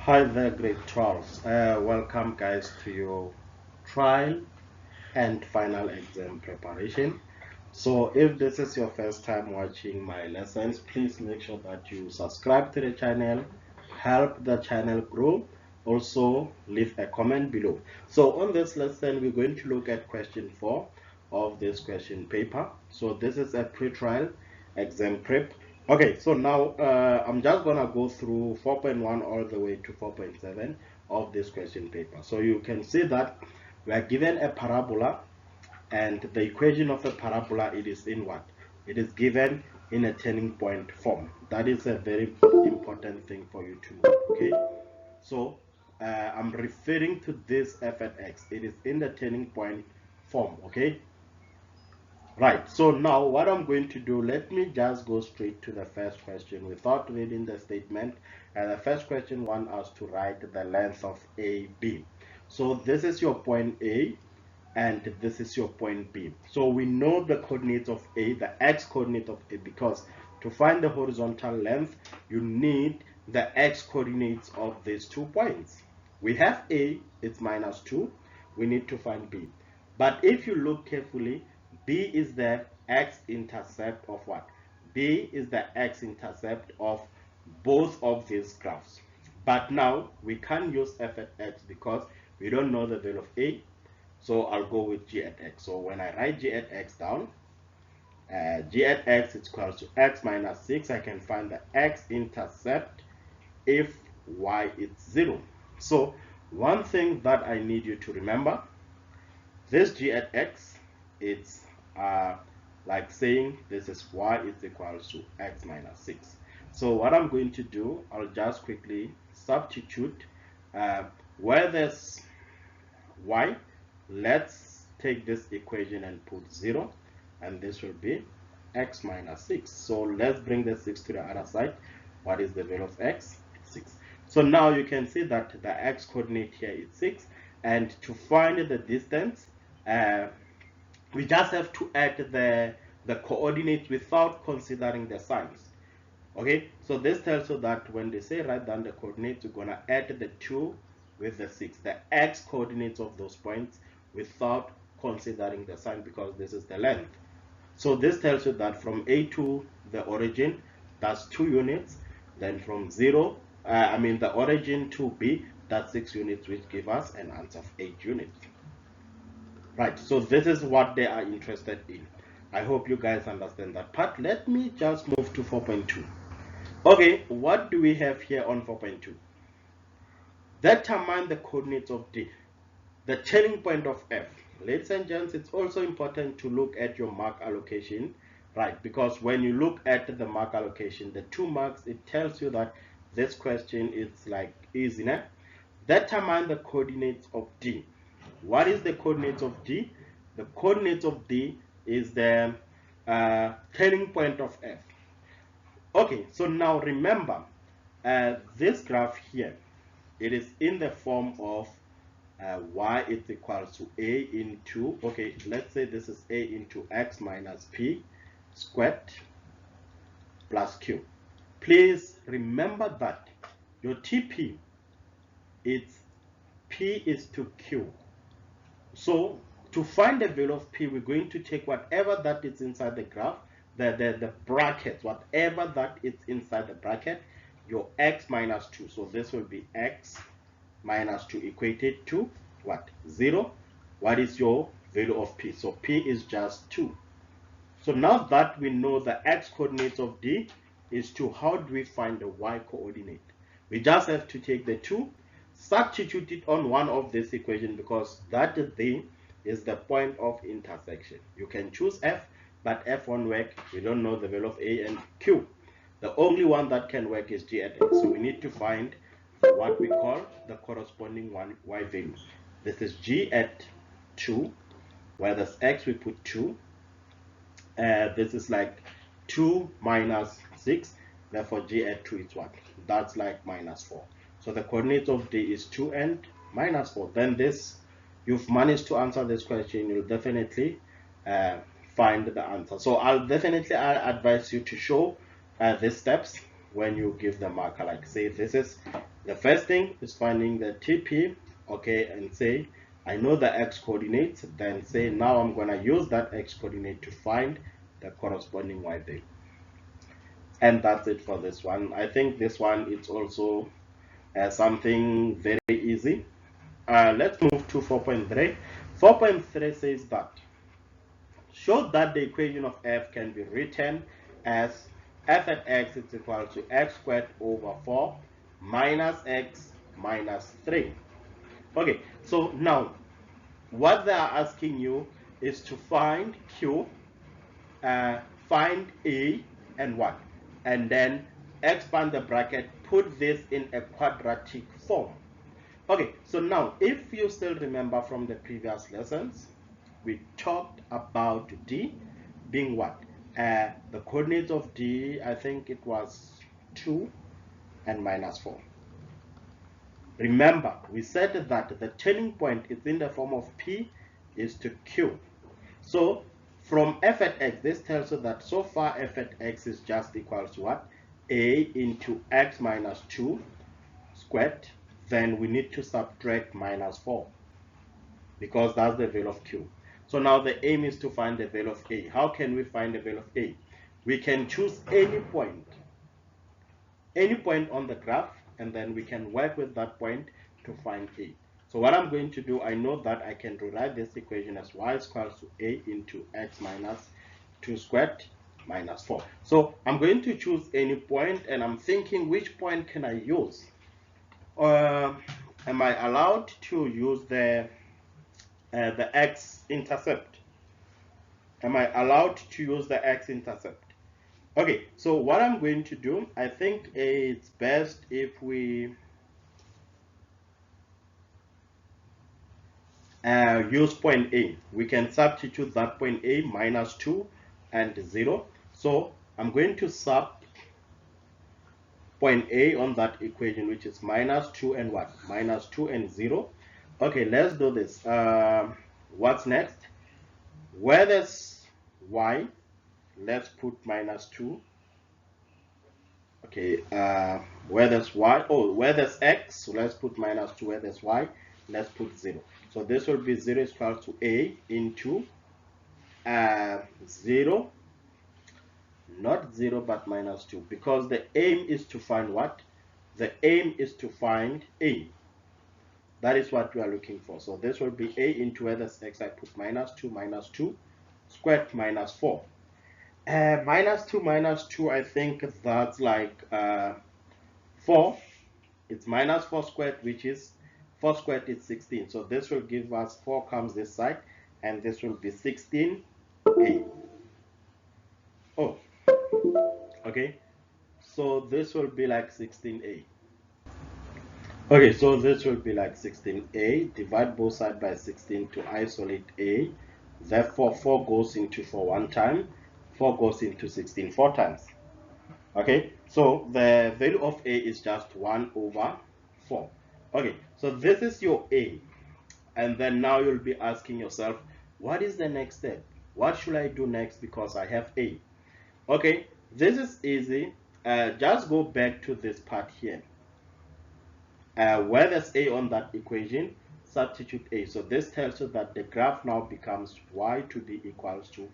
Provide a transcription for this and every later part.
Hi there, grade 12. Welcome, guys, to your trial and final exam preparation. So, if this is your first time watching my lessons, please make sure that you subscribe to the channel, help the channel grow. Also, leave a comment below. So, on this lesson, we're going to look at question 4 of this question paper. So, this is a pre-trial exam prep. Okay, so now I'm just gonna go through 4.1 all the way to 4.7 of this question paper. So you can see that we are given a parabola, and the equation of a parabola, it is in what? It is given in a turning point form. That is a very important thing for you to know. Okay, so I'm referring to this f at x. It is in the turning point form. Okay. Right, so now what I'm going to do, let me just go straight to the first question without reading the statement. And the first question wants us to write the length of AB. So this is your point A, and this is your point B. So we know the coordinates of A, the x coordinate of A, because to find the horizontal length, you need the x coordinates of these 2 points. We have A, it's -2. We need to find B. But if you look carefully, B is the x-intercept of what? B is the x-intercept of both of these graphs. But now we can't use f at x because we don't know the value of A. So I'll go with g at x. So when I write g at x down, g at x is equal to x minus 6. I can find the x-intercept if y is 0. So one thing that I need you to remember, this g at x, it's like saying this is y is equal to x minus 6. So what I'm going to do, I'll just quickly substitute where there's y, let's take this equation and put 0, and this will be x minus 6. So let's bring the 6 to the other side. What is the value of x? 6. So now you can see that the x coordinate here is 6, and to find the distance, we just have to add the coordinates without considering the signs. Okay, so this tells you that when they say write down the coordinates, you're gonna add the 2 with the 6, the x coordinates of those points, without considering the sign, because this is the length. So this tells you that from A to the origin, that's 2 units. Then from the origin to B, that's 6 units, which give us an answer of 8 units. Right, so this is what they are interested in. I hope you guys understand that part. Let me just move to 4.2. Okay, what do we have here on 4.2? Determine the coordinates of D, the turning point of F. Ladies and gents, it's also important to look at your mark allocation, right? Because when you look at the mark allocation, the 2 marks, it tells you that this question is like easy, né? Determine the coordinates of D. What is the coordinates of D? The coordinates of D is the turning point of F. Okay, so now remember, this graph here, it is in the form of y is equal to a into, okay, let's say this is a into x minus p squared plus q. Please remember that your TP, it's p is to q. So to find the value of p, we're going to take whatever that is inside the graph, the brackets, whatever that is inside the bracket, your x minus 2. So this will be x minus 2 equated to what? 0. What is your value of p? So p is just 2. So now that we know the x coordinates of D is 2, how do we find the y coordinate? We just have to take the 2, substitute it on one of this equation, because that D is the point of intersection. You can choose F, but F won't work. We don't know the value of A and Q. The only one that can work is G at X. So we need to find what we call the corresponding y value. This is G at 2, where there's X we put 2. This is like 2 minus 6, therefore G at 2 is what? That's like minus 4. So the coordinates of D is 2 and minus 4. Then this, you've managed to answer this question, you'll definitely find the answer. So I'll definitely advise you to show these steps. when you give the marker. Like say this is the first thing is finding the TP, okay, and say I know the x coordinates, then say now I'm gonna use that x coordinate to find the corresponding y value. And that's it for this one. I think this one is also something very easy. Let's move to 4.3. 4.3 says that show that the equation of f can be written as f at x is equal to x squared over 4 minus x minus 3. Okay, so now what they are asking you is to find q, find a and 1, and then expand the bracket, put this in a quadratic form. Okay, so now if you still remember from the previous lessons, we talked about d being what? The coordinates of d, I think it was 2 and minus 4. Remember, we said that the turning point is in the form of p is to q. So from f at x, this tells you that so far f at x is just equal to what? A into x minus 2 squared. Then we need to subtract minus 4 because that's the value of q. So now the aim is to find the value of a. How can we find the value of a? We can choose any point on the graph, and then we can work with that point to find a. So what I'm going to do, I know that I can rewrite this equation as y is equal to a into x minus 2 squared minus 4. So I'm going to choose any point, and I'm thinking which point can I use? Am I allowed to use the x-intercept? Am I allowed to use the x-intercept? Okay, so what I'm going to do, I think it's best if we use point A. We can substitute that point A minus 2 and 0. So I'm going to sub point A on that equation, which is minus 2 and what? Minus 2 and 0. Okay, let's do this. What's next? Where there's y, let's put minus 2. Okay, where there's y, where there's x, so let's put minus 2. Where there's y, let's put 0. So this will be 0 is equal to a into 0, not 0 but minus 2, because the aim is to find what? The aim is to find a. That is what we are looking for. So this will be a into where there's x, I put minus 2 squared minus 4. Minus 2, I think that's like 4. It's minus 4 squared, which is 4 squared is 16. So this will give us 4 comes this side, and this will be 16a. Oh, okay. So this will be like 16a. Okay, so this will be like 16a. Divide both sides by 16 to isolate a. Therefore, 4 goes into 4 one time. 4 goes into 16 4 times. Okay, so the value of a is just 1 over 4. Okay, so this is your a. And then now you'll be asking yourself, what is the next step? What should I do next because I have a? Okay, this is easy. Just go back to this part here. Where there's a on that equation, substitute a. So this tells you that the graph now becomes y to be equals to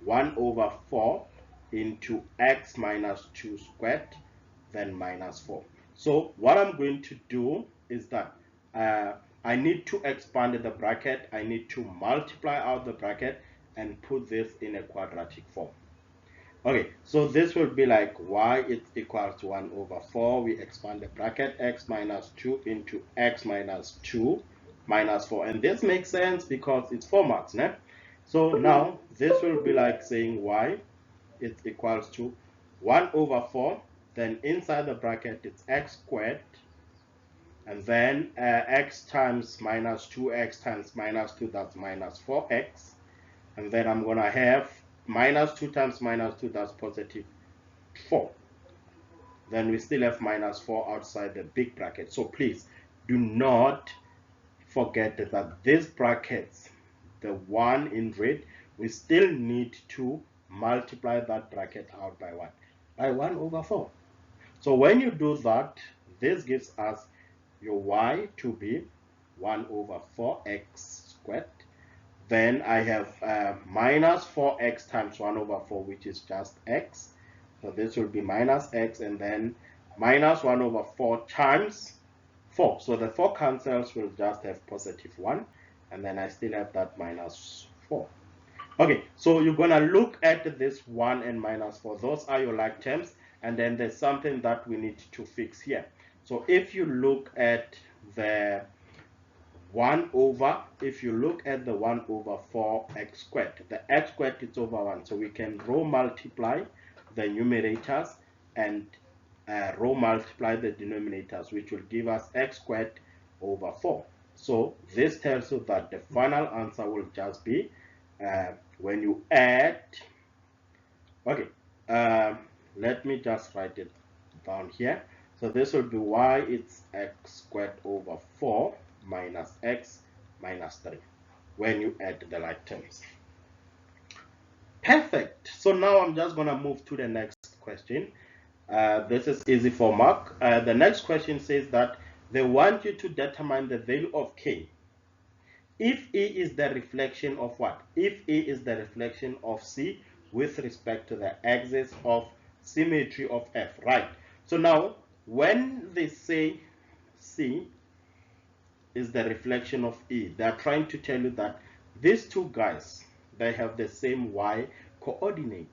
1 over 4 into x minus 2 squared, then minus 4. So what I'm going to do is that I need to expand the bracket. I need to multiply out the bracket and put this in a quadratic form. Okay, so this will be like y is equal to 1 over 4. We expand the bracket, x minus 2 into x minus 2 minus 4. And this makes sense because it's 4 marks, né? So now this will be like saying y is equals to 1 over 4. Then inside the bracket, it's x squared. And then x times minus 2x times minus 2, that's minus 4x. And then I'm going to have minus 2 times minus 2, that's positive 4. Then we still have minus 4 outside the big bracket. So please do not forget that these brackets, the one in red, we still need to multiply that bracket out by what? By 1 over 4. So when you do that, this gives us your y to be 1 over 4x squared. Then I have minus 4x times 1 over 4, which is just x. So this will be minus x, and then minus 1 over 4 times 4. So the 4 cancels, will just have positive 1, and then I still have that minus 4. Okay, so you're going to look at this 1 and minus 4. Those are your like terms, and then there's something that we need to fix here. So if you look at the 1 over, if you look at the 1 over 4x squared, the x squared is over 1. So we can row multiply the numerators and row multiply the denominators, which will give us x squared over 4. So this tells you that the final answer will just be when you add, okay, let me just write it down here. So this will be y, it's x squared over 4 minus x minus 3 when you add the like terms. Perfect. So now I'm just going to move to the next question. This is easy for Mark. The next question says that they want you to determine the value of k if E is the reflection of what? If E is the reflection of C with respect to the axis of symmetry of F, right? So now, when they say C is the reflection of E, they are trying to tell you that these two guys, they have the same Y coordinate.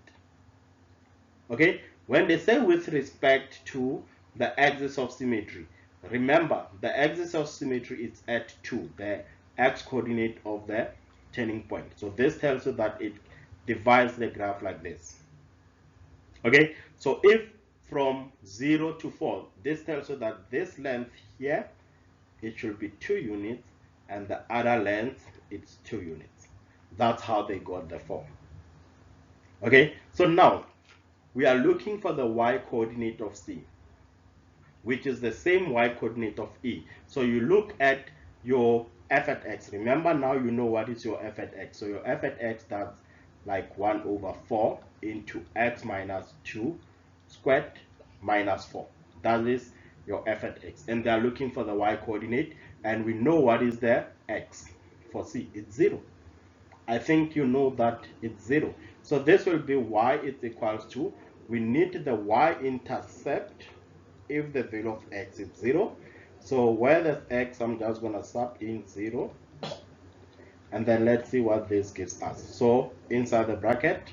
Okay? When they say with respect to the axis of symmetry, remember, the axis of symmetry is at 2, the x coordinate of the turning point. So this tells you that it divides the graph like this. Okay, so if from 0 to 4, this tells you that this length here, it should be 2 units, and the other length, it's 2 units. That's how they got the 4. Okay, so now we are looking for the y coordinate of C, which is the same y coordinate of E. So you look at your f at x. Remember, now you know what is your f at x. So your f at x, that's like 1 over 4 into x minus 2 squared minus 4. That is your f at x. And they are looking for the y coordinate, and we know what is the x for C. It's 0. I think you know that it's 0. So this will be y is equals to, we need the y-intercept if the value of x is 0. So where there's x, I'm just going to sub in 0. And then let's see what this gives us. So inside the bracket,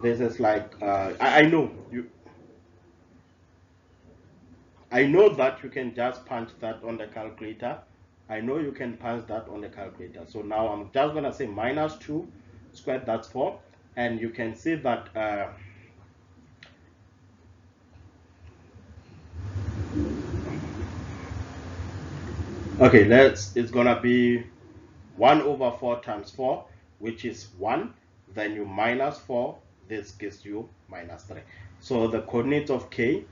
this is like, I know that you can just punch that on the calculator. I know you can punch that on the calculator. So now I'm just going to say minus 2 squared, that's 4. And you can see that okay, it's gonna be 1 over 4 times 4, which is 1. Then you minus 4, this gives you minus 3. So the coordinate of k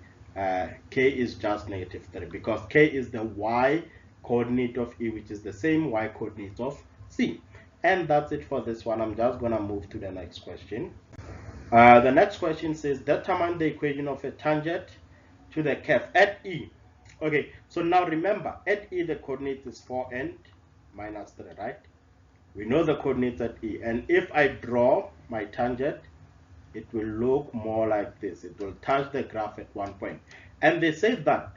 is just negative 3, because k is the y coordinate of E, which is the same y coordinate of C. And that's it for this one. I'm just gonna move to the next question. The next question says, determine the equation of a tangent to the curve at E. Okay, so now remember, at E the coordinate is 4 and minus 3, right? We know the coordinates at E, and if I draw my tangent, it will look more like this. It will touch the graph at one point. And they say that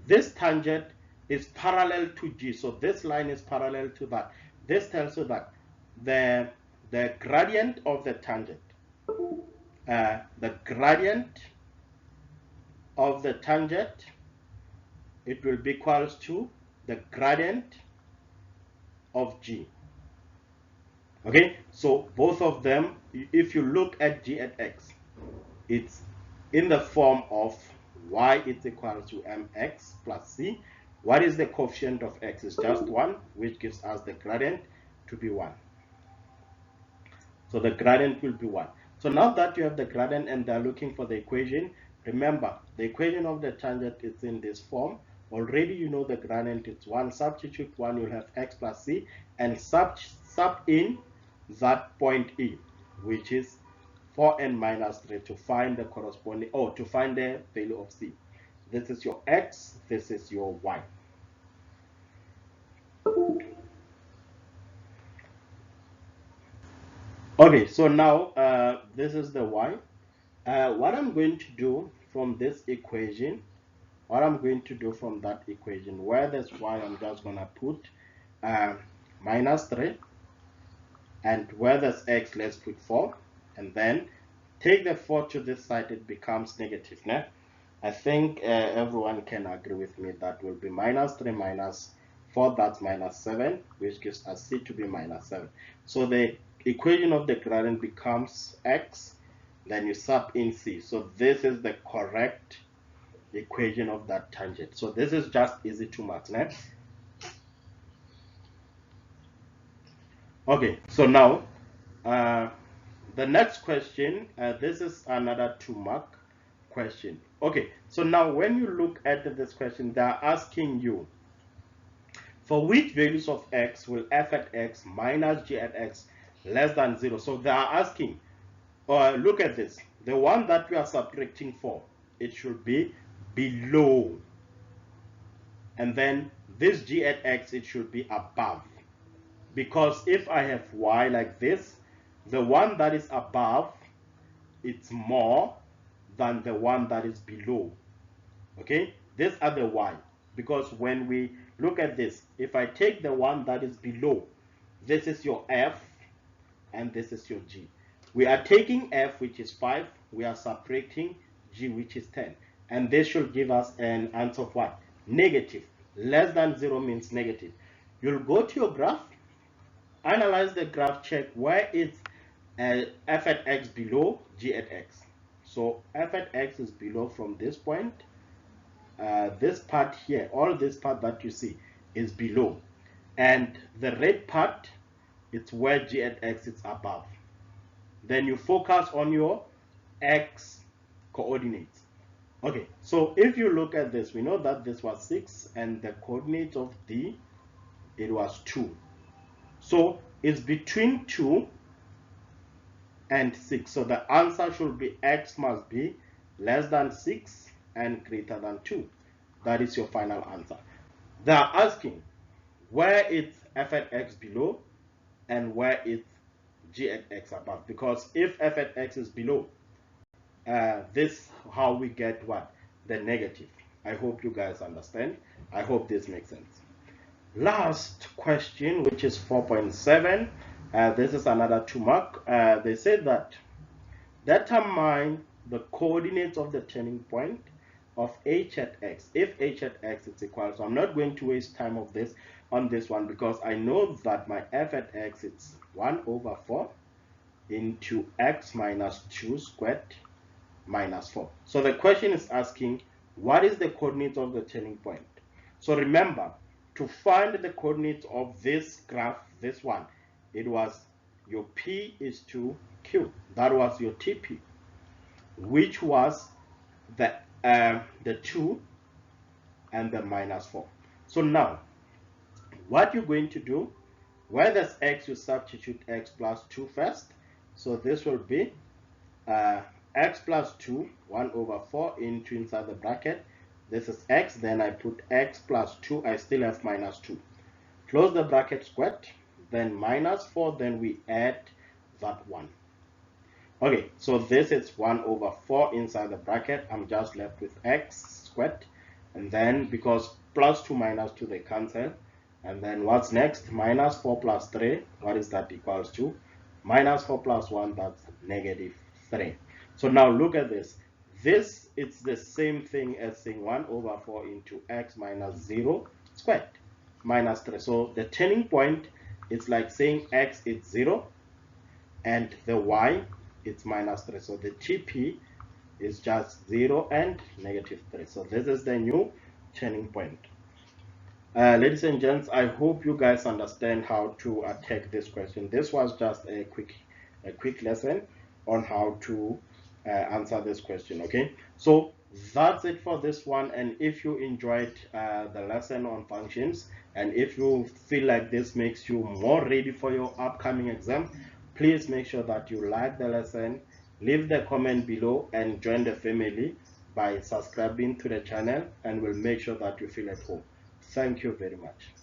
this tangent is parallel to G, so this line is parallel to that. This tells you that the gradient of the tangent, it will be equals to the gradient of G. Okay, so both of them, if you look at G at x, it's in the form of y is equal to mx plus c. What is the coefficient of x? Is just 1, which gives us the gradient to be 1. So the gradient will be 1. So now that you have the gradient and they're looking for the equation, remember the equation of the tangent is in this form. Already you know the gradient is 1. Substitute 1, you'll have x plus c, and sub in that point E, which is 4 and minus 3, to find the corresponding, to find the value of C. This is your x, this is your y. Okay, so now this is the y. What I'm going to do from this equation, what I'm going to do from that equation, where there's y, I'm just going to put minus 3, and where there's x, let's put 4, and then take the 4 to this side, it becomes negative. Né? I think everyone can agree with me that will be minus 3 minus 4, that's minus 7, which gives us c to be minus 7. So the equation of the gradient becomes x, then you sub in c. So this is the correct equation of that tangent. So this is just easy to mark. Né? Okay, so now the next question, this is another 2-mark question. Okay, so now when you look at this question, they're asking you, for which values of x will f at x minus g at x less than 0? So they are asking, look at this, the one that we are subtracting for, it should be below. And then this g at x, it should be above. Because if I have y like this, the one that is above, it's more than the one that is below. Okay, these are the y. Because when we look at this, if I take the one that is below, this is your f and this is your g. We are taking f, which is 5, we are subtracting g, which is 10, and this should give us an answer of what? Negative. Less than 0 means negative. You'll go to your graph, analyze the graph, check where it's f at x below g at x. So f at x is below from this point. This part here, all this part that you see is below, and the red part, it's where g at x is above. Then you focus on your x coordinates. Okay, so if you look at this, we know that this was 6 and the coordinate of d, it was 2. So it's between 2 and 6. So the answer should be x must be less than 6 and greater than 2. That is your final answer. They are asking where it's f at x below and where it's g at x above. Because if f at x is below, this how we get what? The negative. I hope you guys understand. I hope this makes sense. Last question, which is 4.7. This is another 2-mark. They said that determine the coordinates of the turning point of h at x if h at x is equal. So I'm not going to waste time of this on this one, because I know that my f at x is 1/4 into x minus 2 squared minus 4. So the question is asking, what is the coordinate of the turning point? So remember, to find the coordinates of this graph, this one, it was your p is to q. That was your TP, which was the 2 and the minus 4. So now, what you're going to do, where there's x, you substitute x plus 2 first. So this will be x plus 2, 1/4 into inside the bracket. This is x, then I put x plus 2, I still have minus 2. Close the bracket squared, then minus 4, then we add that 1. Okay, so this is 1/4 inside the bracket. I'm just left with x squared, and then because plus 2 minus 2 they cancel, and then what's next? Minus 4 plus 3, what is that equals to? Minus 4 plus 1, that's negative 3. So now look at this. This it's the same thing as saying 1/4 into x minus 0 squared minus 3. So the turning point, it's like saying x is 0 and the y it's minus 3. So the TP is just 0 and negative 3. So this is the new turning point. Ladies and gents, I hope you guys understand how to attack this question. This was just a quick lesson on how to answer this question. Okay, so that's it for this one. And if you enjoyed the lesson on functions, and if you feel like this makes you more ready for your upcoming exam, please make sure that you like the lesson, leave the comment below, and join the family by subscribing to the channel, and we'll make sure that you feel at home. Thank you very much.